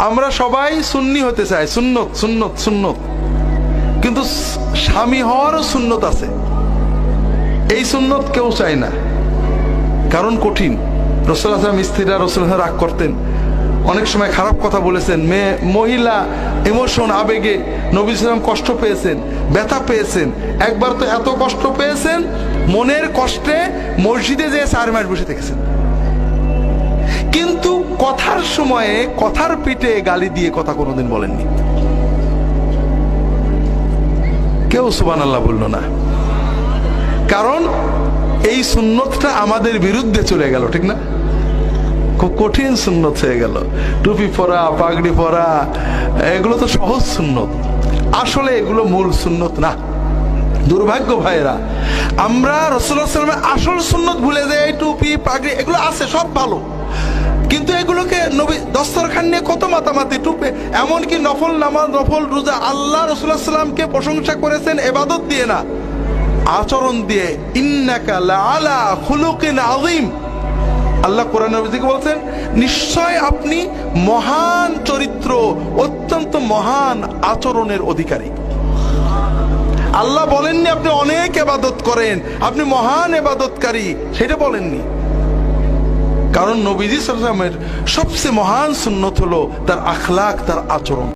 আমরা সবাই সুন্নি হতে চাই, সুন্নত সুন্নত সুন্নত, কিন্তু স্বামী হওয়ারও সুন্নত আছে। এই সুন্নত কেউ চায় না, কারণ কঠিন। রাসূলুল্লাহ সাল্লাল্লাহু আলাইহি ওয়াসাল্লাম স্ত্রীরা রাসূলুল্লাহ রাগ করতেন, অনেক সময় খারাপ কথা বলেছেন, মহিলা ইমোশন আবেগে নবী সাল্লাল্লাহু আলাইহি ওয়াসাল্লাম কষ্ট পেয়েছেন, ব্যথা পেয়েছেন। একবার তো এত কষ্ট পেয়েছেন, মনের কষ্টে মসজিদে যেয়ে 4 মাস বসে থেকেছেন। কিন্তু কথার সময়ে কথার পিঠে গালি দিয়ে কথা কোনোদিন বলেননি। কেউ সুবহানাল্লাহ বলল না, কারণ এই সুন্নতটা আমাদের বিরুদ্ধে চলে গেল, ঠিক না? খুব কঠিন সুন্নত হয়ে গেল। টুপি পরা, পাগড়ি পরা, এগুলো তো সহজ সুন্নত, আসলে এগুলো মূল সুন্নত না। দুর্ভাগ্য ভাইরা, আমরা রাসূলুল্লাহ সাল্লাল্লাহু আলাইহি ওয়াসাল্লামের আসল সুন্নত ভুলে যাই। টুপি পাগড়ি এগুলো আছে, সব ভালো, কিন্তু এগুলোকে নবী দস্তরখান নিয়ে কত মাতামাতি, টুপে, এমনকি নফল নামাজ, নফল রোজা, আল্লাহ রাসূলুল্লাহ সাল্লাল্লাহু আলাইহি ওয়াসাল্লামকে প্রশংসা করেছেন ইবাদত দিয়ে না, আচরণ দিয়ে। ইন্নাকা লাআলা খুলুকিন আযীম, আল্লাহ কোরআন নবীকে বলছেন নিশ্চয় আপনি মহান চরিত্র, অত্যন্ত মহান আচরণের অধিকারী। আল্লাহ বলেননি আপনি অনেক ইবাদত করেন, আপনি মহান ইবাদতকারী, সেটা বলেননি। কারণ নবীজি সাল্লাল্লাহু আলাইহি ওয়াসাল্লামের সবচেয়ে মহান সুন্নত হলো তার আখলাক, তার আচরণ।